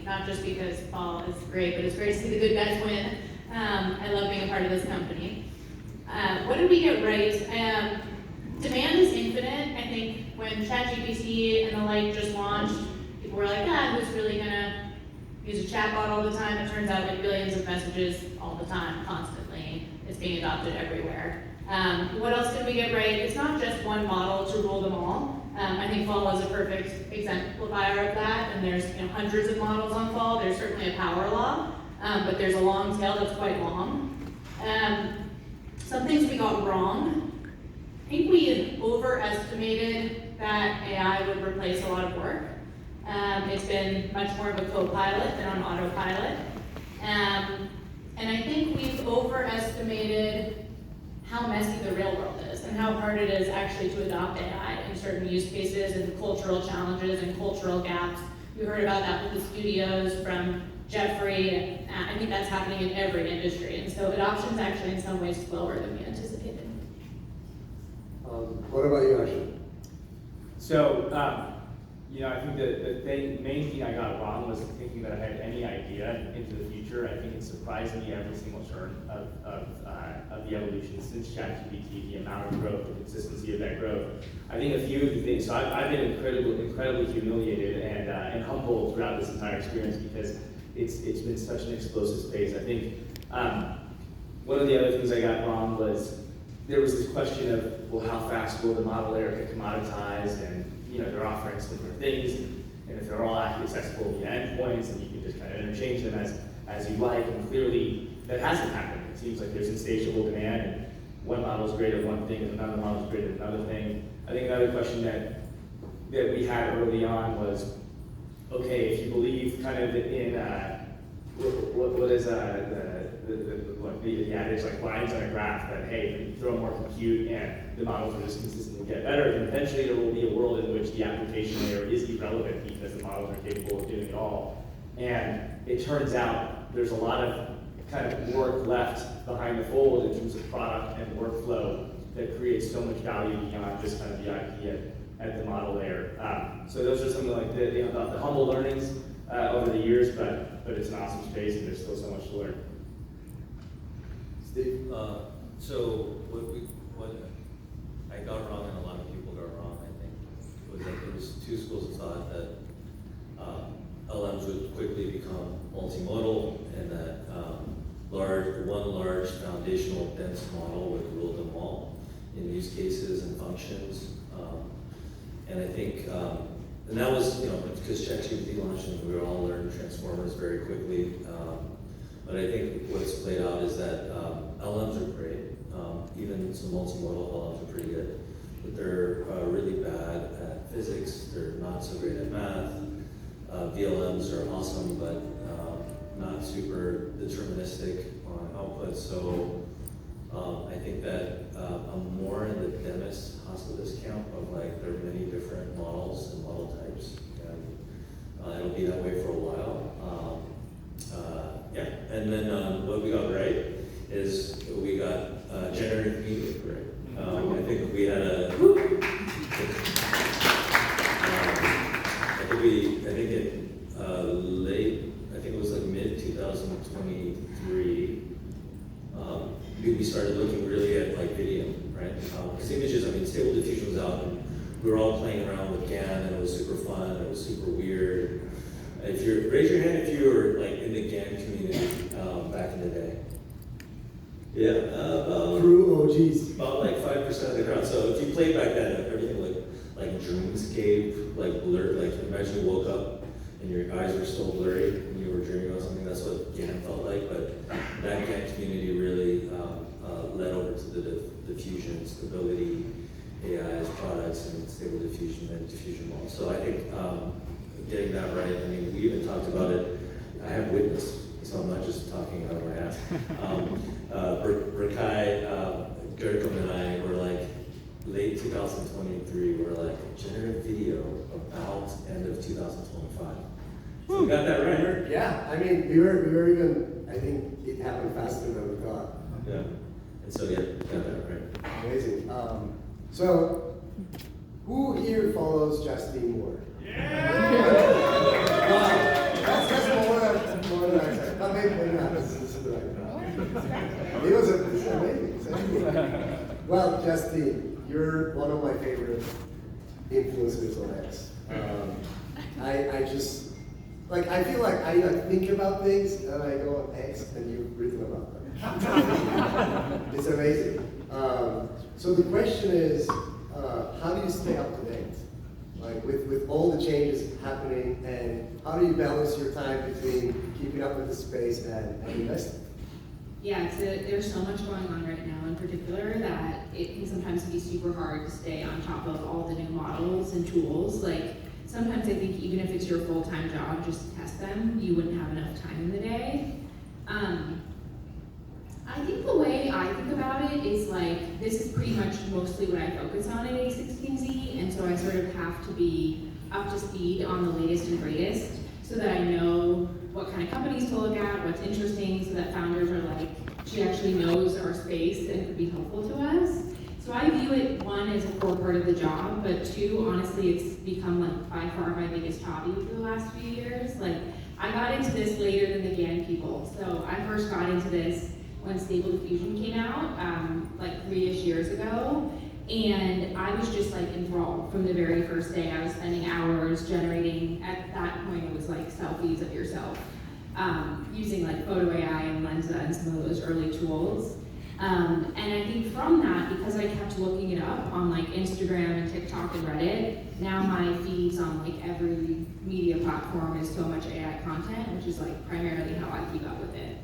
company, not just because Fal is great, but it's great to see the good guys win. I love being a part of this company. What did we get right? Demand is infinite. I think when ChatGPT and the like just launched, people were like, who's really gonna use a chatbot all the time? It turns out like billions of messages all the time, constantly. It's being adopted everywhere. What else did we get right? It's not just one model to rule them all. I think Fal is a perfect exemplifier of that, and there's hundreds of models on Fal. There's certainly a power law, but there's a long tail that's quite long. Some things we got wrong. I think we overestimated that AI would replace a lot of work. It's been much more of a co-pilot than on autopilot. And I think we've overestimated how messy the real world is and how hard it is actually to adopt AI in certain use cases and cultural challenges and cultural gaps. We heard about that with the studios from Jeffrey. I think that's happening in every industry. And so adoption is actually in some ways slower than we anticipated. What about you, Arsham? So, I think the main thing I got wrong was thinking that I had any idea into the future. I think it surprised me every single turn of the evolution since ChatGPT, the amount of growth, the consistency of that growth. I think a few of the things, so I've been incredibly humiliated and humbled throughout this entire experience because it's been such an explosive space. I think one of the other things I got wrong was there was this question of, well, how fast will the model layer get commoditized, and they're offering similar things, and if they're all accessible via endpoints, and you can just kind of interchange them as you like, and clearly that hasn't happened. It seems like there's insatiable demand, and one model is great at one thing, and another model is great at another thing. I think another question that we had early on was, okay, if you believe kind of in what is the adage, like lines on a graph, that hey, if you throw more compute and the models will just consistently get better, then eventually there will be a world in which the application layer is irrelevant because the models are capable of doing it all. And it turns out there's a lot of kind of work left behind the fold in terms of product and workflow that creates so much value beyond just kind of the IP at the model layer. So those are some of like the humble learnings over the years, but it's an awesome space and there's still so much to learn. Steve? So what I got wrong and a lot of people got wrong, I think, was that there was two schools of thought that LMs would quickly become multimodal and that one large foundational dense model would rule them all in use cases and functions. And I think, and that was, because ChatGPT launched and we were all learning transformers very quickly. But I think what's played out is that LMs are great. Even some multimodal LMs are pretty good, but they're really bad at physics. They're not so great at math. VLMs are awesome, but not super deterministic on output. So I think that I'm more in the Demis hospitalist camp of like there are many different models and model types, and it'll be that way for a while. And then what we got right is we got generative media right. I think we had a. I think it was like mid 2023. We started looking really at like video, right? Because images, Stable Diffusion was out, and we were all playing around with GAN, and it was super fun. It was super weird. If you raise your hand if you were like in the GAN community back in the day. Yeah, True OGs. about like 5% of the crowd. So if you played back then, everything looked like dreamscape, like blurred. Like imagine you woke up and your eyes were still blurry and you were dreaming about something. That's what GAN felt like. But that GAN community really led over to the diffusion, stability, AI's products, and stable diffusion and diffusion models. So I think getting that right. We even talked about it. I have witness, so I'm not just talking out of my ass. Burkay Gur and I were like late 2023. We're like generative video about end of 2025. So we got that right. Yeah, we were even. I think it happened faster than we thought. Yeah, and so yeah, got that right. Amazing. So, who here follows Justine more? Yeah. Wow, that's maybe not. This is the right crowd. It was this is amazing. It's amazing. Well, Justine, you're one of my favorite influencers on X. I just, like, I feel like I think about things and I go on X and you've written about them. It's amazing. So the question is, how do you stay up to date? Like with all the changes happening, and how do you balance your time between keeping up with the space and investing? Yeah, there's so much going on right now in particular that it can sometimes be super hard to stay on top of all the new models and tools. Like sometimes I think even if it's your full-time job, just to test them, you wouldn't have enough time in the day. I think the way I think about it is like, this is pretty much mostly what I focus on at A16Z, and so I sort of have to be up to speed on the latest and greatest so that I know what kind of companies to look at, what's interesting, so that founders are like, she actually knows our space and could be helpful to us. So I view it, one, as a core part of the job, but two, honestly, it's become like by far my biggest hobby for the last few years. Like, I got into this later than the GAN people. So I first got into this when Stable Diffusion came out, like 3-ish years ago. And I was just like enthralled from the very first day. I was spending hours generating, at that point it was like selfies of yourself, using like Photo.ai and Lensa and some of those early tools. And I think from that, because I kept looking it up on like Instagram and TikTok and Reddit, now my feeds on like every media platform is so much AI content, which is like primarily how I keep up with it.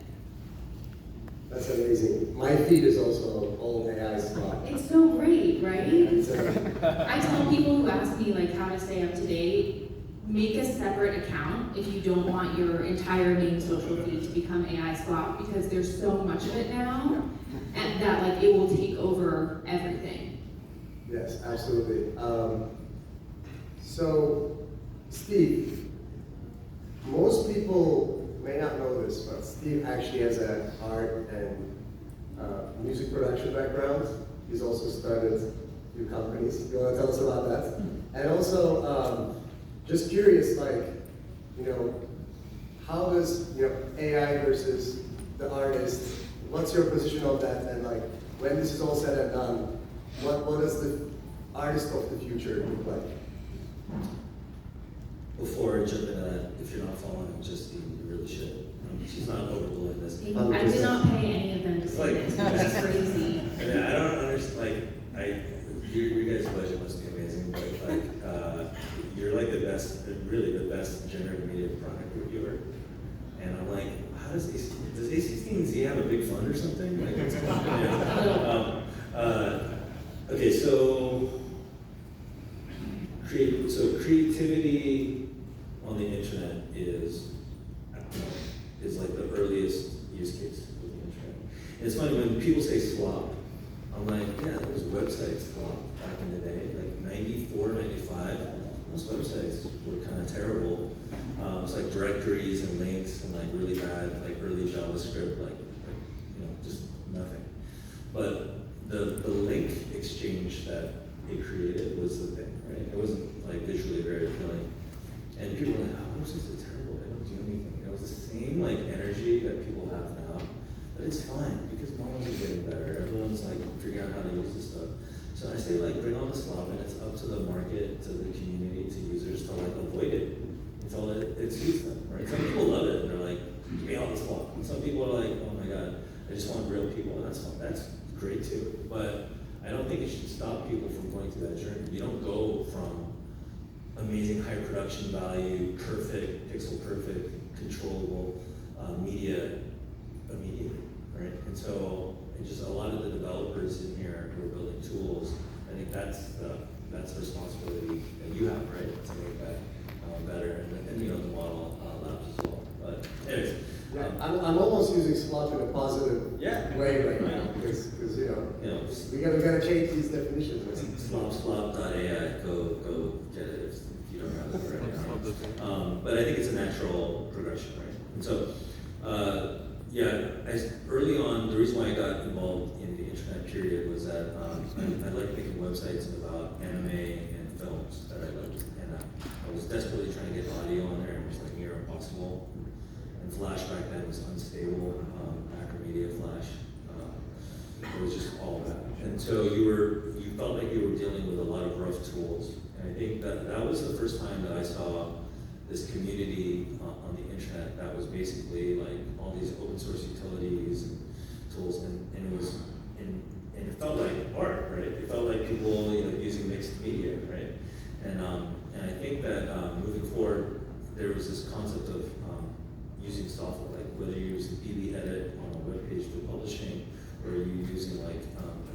That's amazing. My feed is also all AI stuff. It's so great, right? And, I tell people who ask me like how to stay up to date, make a separate account if you don't want your entire main social feed to become AI slop, because there's so much of it now, and that like it will take over everything. yes, absolutely. So, Steve, most people may not know this, but Steve actually has an art and music production background. He's also started a few companies. You want to tell us about that? And also, just curious, like, you know, how does, you know, AI versus the artist, what's your position on that? And like, when this is all said and done, what does the artist of the future look like? Before I jump into that, if you're not following Justine, you really should. She's not overblowing this. I did not pay any of them to say this, it's crazy. I mean, I don't understand, like, your guys' budget must be amazing, but like, you're like the best, really the best generative media product reviewer. And I'm like, how does A16Z have a big fund or something? Like, what's going on? Okay, so creativity on the internet is like the earliest use case of the internet. And it's funny when people say slop, I'm like, yeah, those websites slop back in the day, like 94, 95, those websites were kind of terrible. It's like directories and links and like really bad, like early JavaScript, like you know, just nothing. But the link exchange that it created was the thing, right? It wasn't like visually very appealing. And people were like, oh, this is terrible, they don't do anything. It was the same like energy that people have now, but it's fine because models are getting better. Everyone's like figuring out how to use this stuff. So I say like bring on the slop, and it's up to the market, to the community, to users to like avoid it until it suits them, right? Some people love it and they're like, give me all the slop. And some people are like, oh my god, I just want real people, and that's fine. That's great too. But I don't think it should stop people from going through that journey. You don't go from amazing high production value, perfect, pixel perfect, controllable media immediately, right? And so, and just a lot of the developers in here who are building tools, I think that's the responsibility that you have, right, to make that better, and you know, the model labs as well. But anyways. Yeah, I'm almost using slop in a positive way right now, because you know, we gotta change these definitions. Slop.ai, go get it if you don't have it right now. But I think it's a natural progression, right? And so, early on, the reason why I got involved in the internet period was that I liked making websites about anime and films that I liked, and I was desperately trying to get audio on there, and it was like near impossible. and Flash back then was unstable, Macromedia Flash. It was just all that. And so you felt like you were dealing with a lot of rough tools. And I think that was the first time that I saw this community on the internet that was basically like all these open source utilities and tools, and it felt like art, right? It felt like people using mixed media, right? And I think that moving forward, there was this concept of using software, like whether you're using BB Edit on a web page for publishing, or you're using like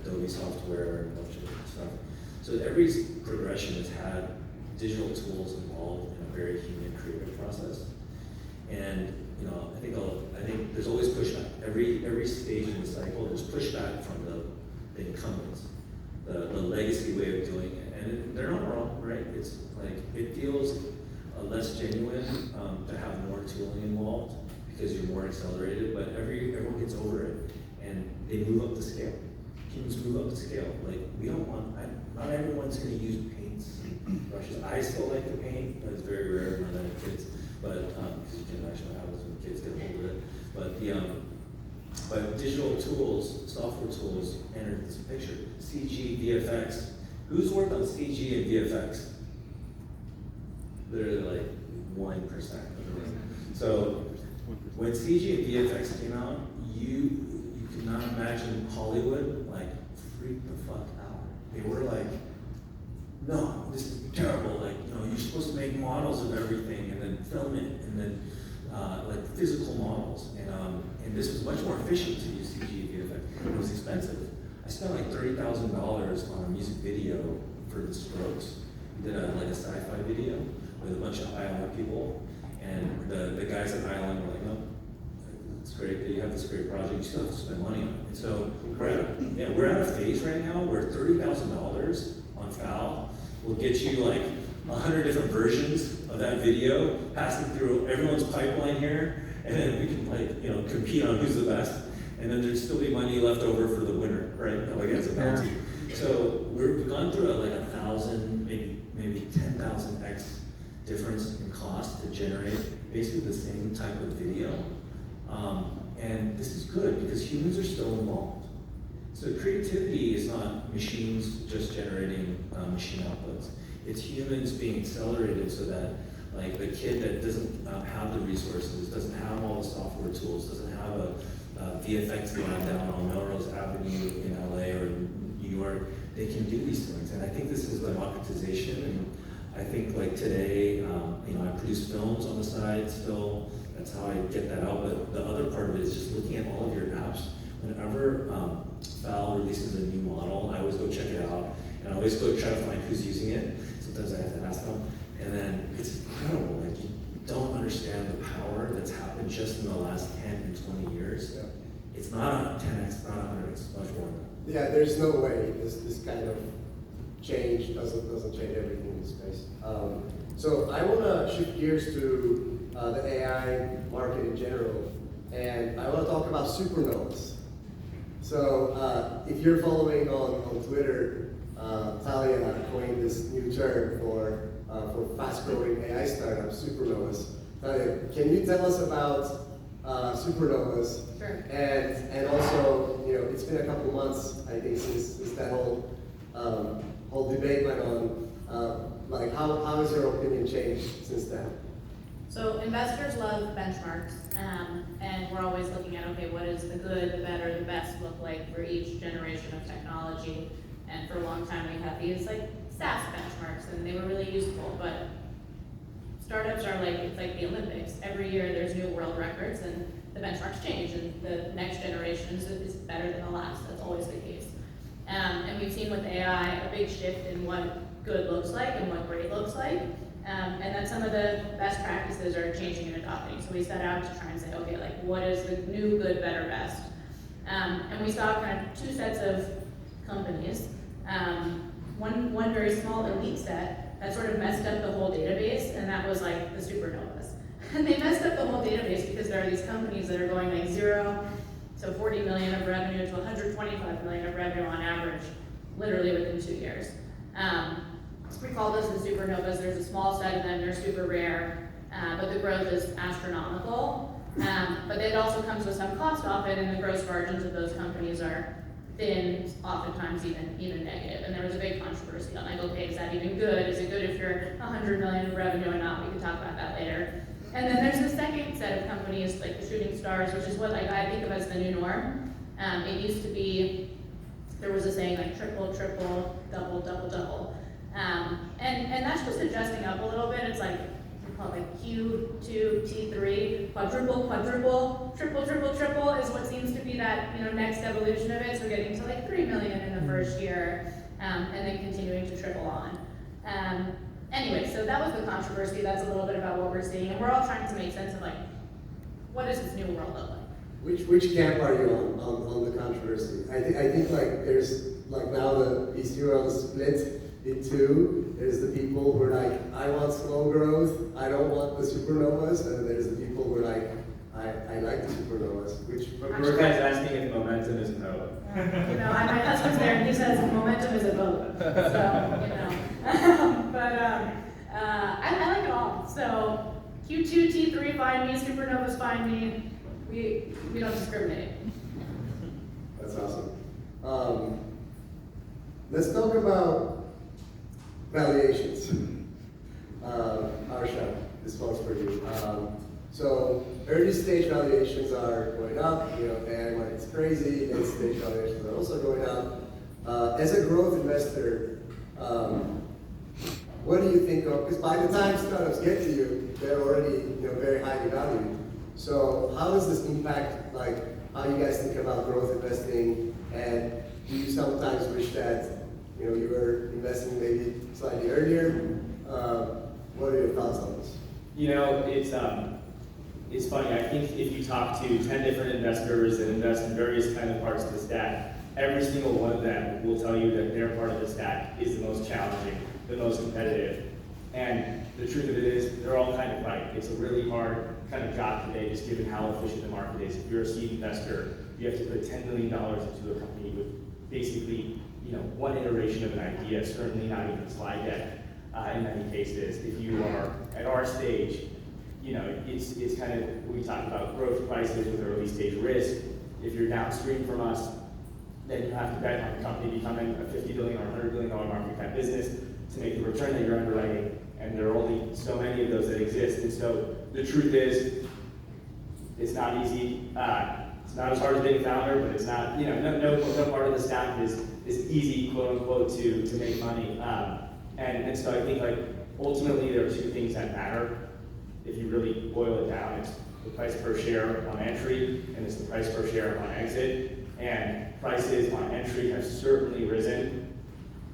Adobe software and a bunch of different stuff. So every progression has had digital tools involved in a very human creative process. And I think there's always pushback. Every stage in the cycle, there's pushback from the incumbents, the legacy way of doing it. And they're not wrong, right? It's like, it feels less genuine to have more tooling involved because you're more accelerated, but everyone gets over it and they move up the scale. Teams move up the scale. Like, we don't want, not everyone's gonna use paints and brushes. I still like to paint, but it's very rare when I have kids, but, because you can actually have this when kids get hold of it. But digital tools, software tools enter this picture. CG, VFX. Who's worked on CG and VFX? Literally like 1% of the room. So when CG and VFX came out, you could not imagine Hollywood like freaked the fuck out. They were like, no, this is terrible. Like, you're supposed to make models of everything and then film it, and then like physical models. And this was much more efficient to use CG and VFX. It was expensive. I spent like $30,000 on a music video for The Strokes. We did like a sci-fi video with a bunch of ILM people, and the guys at ILM were like, no, it's great that you have this great project, you still have to spend money on it. And so we're at a phase right now where $30,000 on Fal will get you like 100 different versions of that video passing through everyone's pipeline here, and then we can like compete on who's the best, and then there'd still be money left over for the winner, right? Like as a bounty. So we've gone through like 1,000, maybe 10,000x difference in cost to generate basically the same type of video. And this is good because humans are still involved. So creativity is not machines just generating machine outputs. It's humans being accelerated so that like the kid that doesn't have the resources, doesn't have all the software tools, doesn't have a VFX lab down on Melrose Avenue in LA or in New York, they can do these things. And I think this is democratization. And I think like today, I produce films on the side still. That's how I get that out. But the other part of it is just looking at all of your apps. Whenever Fal releases a new model, I always go check it out. And I always go try to find who's using it. Sometimes I have to ask them. And then it's incredible. Like, you don't understand the power that's happened just in the last 10 and 20 years. Yeah. It's not 10x, not 100x, it's much more than that. Yeah, there's no way this kind of change doesn't change everything in space. So I want to shift gears to the AI market in general, and I want to talk about supernovas. So if you're following on Twitter, Talia coined this new term for fast-growing AI startups, supernovas. Talia, can you tell us about supernovas? Sure. And also, it's been a couple of months, I think, since that whole debate went on. Like, how has your opinion changed since then? So investors love benchmarks, and we're always looking at, okay, what does the good, the better, the best look like for each generation of technology? And for a long time, we had these like SaaS benchmarks, and they were really useful. But startups are like, it's like the Olympics. Every year there's new world records, and the benchmarks change, and the next generation is better than the last. That's always the case. And we've seen with AI a big shift in what good looks like and what great looks like. And then some of the best practices are changing and adopting. So we set out to try and say, okay, like what is the new, good, better, best? And we saw kind of two sets of companies. One very small elite set that sort of messed up the whole database, and that was like the supernovas. And they messed up the whole database because there are these companies that are going like 0 to 40 million of revenue to 125 million of revenue on average, literally within 2 years. We call those the supernovas. There's a small set of them, they're super rare, but the growth is astronomical. But it also comes with some cost often, and the gross margins of those companies are thin, oftentimes even negative. And there was a big controversy on like, okay, is that even good? Is it good if you're 100 million in revenue or not? We can talk about that later. And then there's the second set of companies, like the shooting stars, which is what like I think of as the new norm. It used to be, there was a saying like triple, triple, double, double, double. And that's just adjusting up a little bit. It's like, we call it like Q2, T3, quadruple, quadruple, triple, triple, triple is what seems to be that, you know, next evolution of it. So getting to like 3 million in the first year, and then continuing to trickle on. Anyway, so that was the controversy. That's a little bit about what we're seeing. And we're all trying to make sense of like, what does this new world look like? Which camp are you on the controversy? I think like there's like now the PC world is split in two. There's the people who are like, I want slow growth, I don't want the supernovas, and then there's the people who are like, I like the supernovas. Which Burkay's asking if momentum is a vote. You know, my husband's there and he says momentum is a vote. So, you know. I like it all. So Q2, T3 find me, supernovas find me. We don't discriminate. That's awesome. Let's talk about valuations. Arsham, this one's for you. So early stage valuations are going up, you know, and when it's crazy, late stage valuations are also going up. As a growth investor, what do you think of, because by the time startups get to you, they're already, you know, very highly valued. So how does this impact like how you guys think about growth investing, and do you sometimes wish that, you know, you were investing maybe slightly earlier? What are your thoughts on this? You know, it's funny. I think if you talk to 10 different investors that invest in various kind of parts of the stack, every single one of them will tell you that their part of the stack is the most challenging, the most competitive. And the truth of it is, they're all kind of right. It's a really hard kind of job today, just given how efficient the market is. If you're a seed investor, you have to put $10 million into a company with basically, you know, one iteration of an idea, certainly not even a slide deck in many cases. If you are at our stage, you know, it's kind of, we talk about growth prices with early stage risk. If you're downstream from us, then you have to bet on the company becoming a $50 billion or $100 billion market cap business to make the return that you're underwriting, and there are only so many of those that exist. And so the truth is, it's not easy. It's not as hard as being a founder, but it's not, you know, no part of the stack is easy, quote unquote, to make money. And so I think like ultimately there are two things that matter. If you really boil it down, it's the price per share on entry, and it's the price per share on exit. And prices on entry have certainly risen.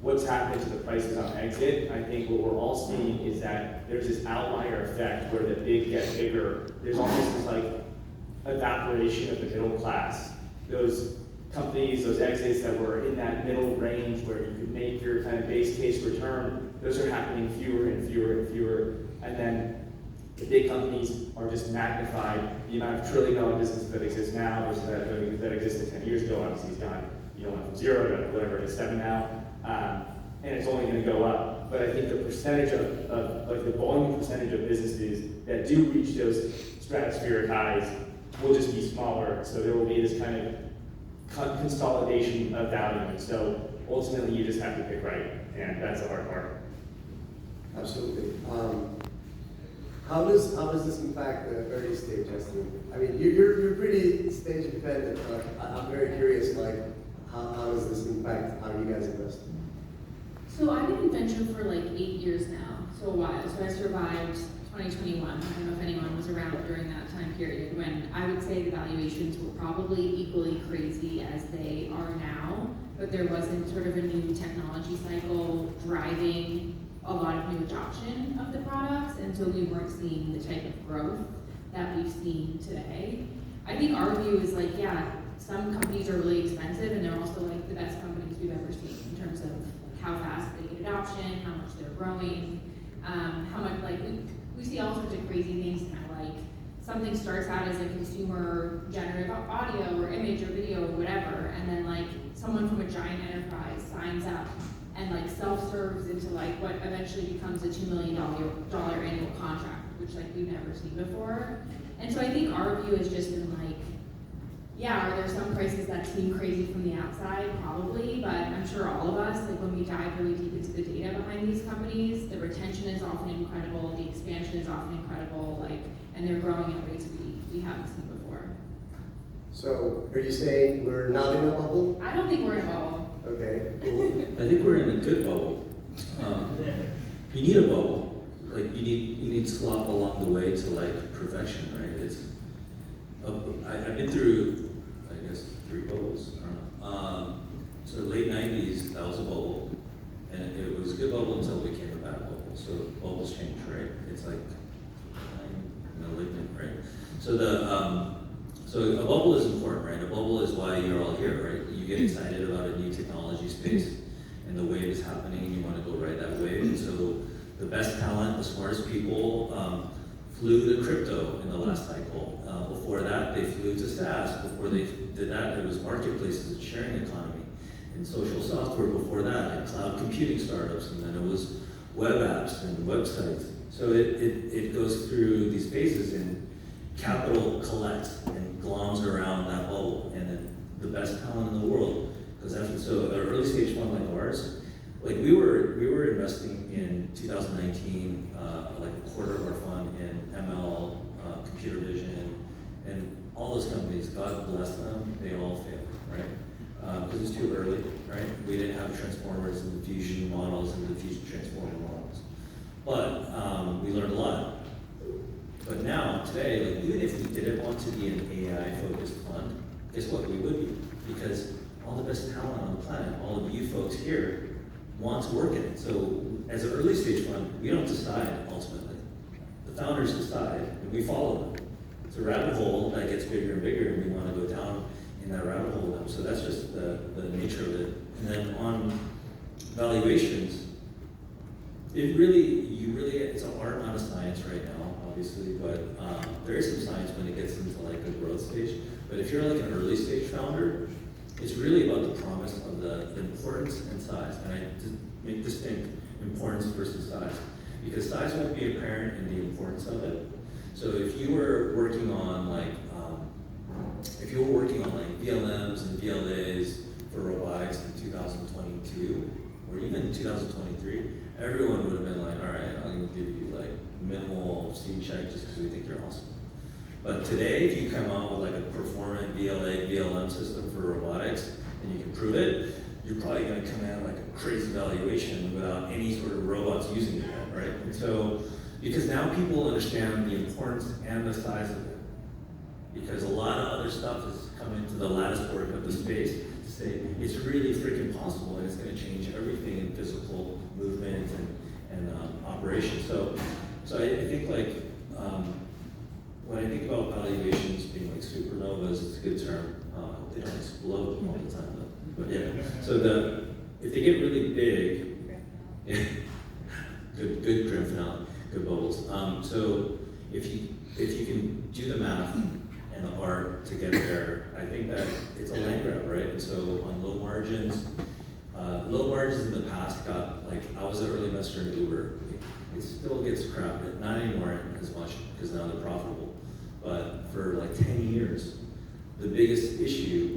What's happened to the prices on exit, I think what we're all seeing is that there's this outlier effect where the big get bigger. There's almost this like evaporation of the middle class. Those companies, those exits that were in that middle range where you could make your kind of base case return, those are happening fewer and fewer and fewer. And then the big companies are just magnified. The amount of $1 trillion businesses that exist now versus that existed 10 years ago, obviously it's gone, you know, from 0 to whatever it is, 7 now. And it's only going to go up. But I think the percentage of like the volume percentage of businesses that do reach those stratospheric highs will just be smaller. So there will be this kind of consolidation of value. And so ultimately you just have to pick right. And that's the hard part. Absolutely. How does this impact the early stage, Justine? I mean, you're pretty stage dependent. I'm very curious, like, how does this impact how you guys invest? So I've been in venture for like 8 years now, so a while. So I survived 2021. I don't know if anyone was around during that time period when I would say the valuations were probably equally crazy as they are now, but there wasn't sort of a new technology cycle driving a lot of new adoption of the products, and so we weren't seeing the type of growth that we've seen today. I think our view is like, yeah, some companies are really expensive, and they're also like the best companies we've ever seen in terms of how fast they get adoption, how much they're growing, how much, like, we see all sorts of crazy things now, like something starts out as a consumer generative audio or image or video or whatever, and then like someone from a giant enterprise signs up and like self-serves into like what eventually becomes a $2 million annual contract, which which like we've never seen before. And so I think our view has just been like, yeah, are there some prices that seem crazy from the outside? Probably, but I'm sure all of us, like when we dive really deep into the data behind these companies, the retention is often incredible, the expansion is often incredible, like, and they're growing at rates we haven't seen before. So, are you saying we're not in a bubble? I don't think we're in a bubble. Okay, cool. I think we're in a good bubble. You need a bubble. Like you need slop along the way to like perfection, right? I've been through, I guess, 3 bubbles. I don't know. So late '90s, that was a bubble, and it was a good bubble until it became a bad bubble. So bubbles change, right? It's like malignant, right? So so a bubble is important, right? A bubble is why you're all here, right? You get excited about a new technology space, and the wave is happening, and you want to go ride that wave. And so the best talent, the smartest people, flew to crypto in the last cycle. Before that, they flew to SaaS. Before they did that, it was marketplaces and sharing economy and social software. Before that, and cloud computing startups, and then it was web apps and websites. So it goes through these phases, and capital collects and gloms around that bubble, and then the best talent in the world goes after. So an early stage fund like ours, like we were investing in 2019, like a quarter of our fund in ML, computer vision, and all those companies, God bless them, they all failed, right? Because it's too early, right? We didn't have transformers and diffusion models and diffusion transformer models. But we learned a lot. But now, today, like even if we didn't want to be an AI-focused fund, guess what? We would be, because all the best talent on the planet, all of you folks here, want to work in it. So as an early stage fund, we don't decide ultimately. The founders decide, and we follow them. It's a rabbit hole that gets bigger and bigger, and we want to go down in that rabbit hole with them. So that's just the nature of it. And then on valuations, it's an art, not a science right now, obviously, but there is some science when it gets into like a growth stage. But if you're like an early stage founder, it's really about the promise of the importance and size. And I make distinct importance versus size, because size won't be apparent in the importance of it. So if you were working on like VLMs and VLAs for robotics in 2022 or even 2023, everyone would have been like, all right, I'm going to give you like minimal seed check just because we think you're awesome. But today, if you come out with like a performant VLA, VLM system for robotics, and you can prove it, you're probably going to come out like a crazy valuation without any sort of robots using it yet, right? And so, because now people understand the importance and the size of it. Because a lot of other stuff has come into the lattice work of the space to say it's really freaking possible, and it's going to change everything in physical movement and operation. So I think like, when I think about valuations being like supernovas, it's a good term. They don't explode all the time, though. But yeah. So if they get really big, yeah, good grand finale, good bubbles. So if you can do the math and the art to get there, I think that it's a land grab, right? And so on low margins in the past got like, I was an early investor in Uber. It still gets crowded, not anymore as much because now they're profitable. But for like 10 years, the biggest issue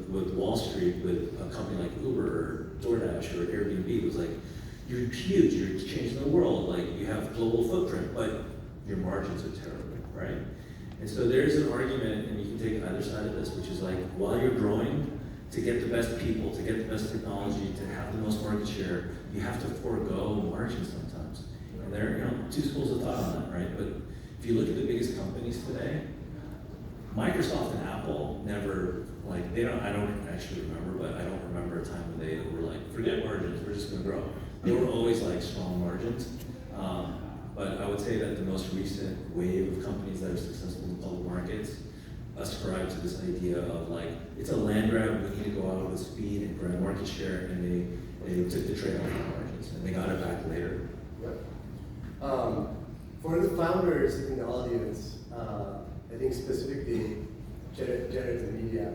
with Wall Street, with a company like Uber or DoorDash or Airbnb was like, you're huge, you're changing the world, like you have global footprint, but your margins are terrible, right? And so there's an argument, and you can take either side of this, which is like, while you're growing, to get the best people, to get the best technology, to have the most market share, you have to forego margins sometimes. And there are two schools of thought on that, right? But if you look at the biggest companies today, Microsoft and Apple never, like, I don't actually remember, but I don't remember a time when they were like, forget margins, we're just gonna grow. They were always like strong margins. But I would say that the most recent wave of companies that are successful in public markets ascribe to this idea of like, it's a land grab, we need to go out with speed and grab market share, and they took the trade-off on margins, and they got it back later. Yep. For the founders in the audience, I think specifically generative media,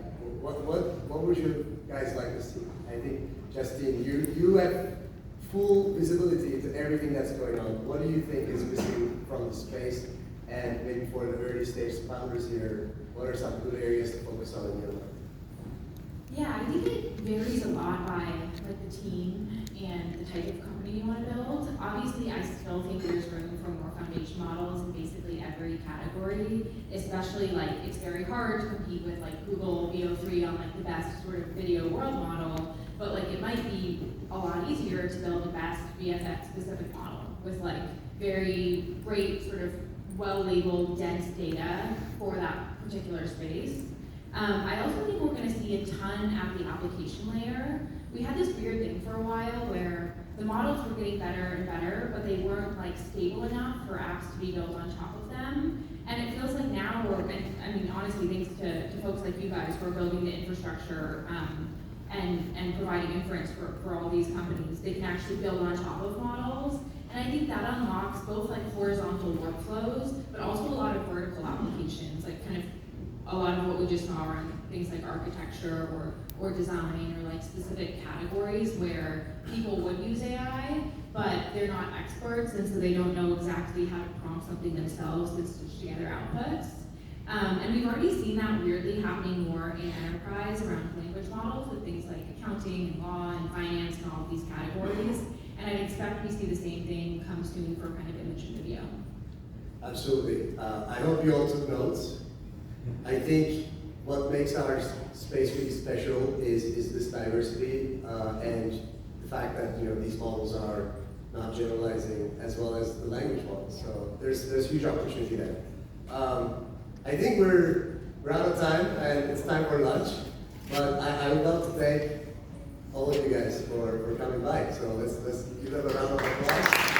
what would you guys like to see? I think, Justine, you have full visibility into everything that's going on. What do you think is missing from the space? And maybe for the early stage founders here, what are some good areas to focus on in your life? Yeah, I think it varies a lot by like the team and the type of company you want to build. Obviously, I still think there's room for more foundation models in basically every category, especially like it's very hard to compete with like Google VO3 on like the best sort of video world model, but like it might be a lot easier to build the best VFX specific model with like very great sort of well-labeled dense data for that particular space. I also think we're going to see a ton at the application layer. We had this weird thing for a while where the models were getting better and better, but they weren't like stable enough for apps to be built on top of them. And it feels like now and honestly, thanks to folks like you guys who are building the infrastructure and providing inference for all these companies, they can actually build on top of models. And I think that unlocks both like horizontal workflows, but also a lot of vertical applications, like kind of a lot of what we just saw around things like architecture or design or like specific categories where people would use AI, but they're not experts and so they don't know exactly how to prompt something themselves to stitch together outputs. And we've already seen that weirdly happening more in enterprise around language models with things like accounting and law and finance and all of these categories. And I'd expect we see the same thing come soon for kind of image and video. Absolutely. I hope you all took notes. I think what makes our space really special is this diversity and the fact that these models are not generalizing as well as the language models. So there's huge opportunity there. I think we're out of time and it's time for lunch. But I would love to thank all of you guys for coming by. So let's give them a round of applause.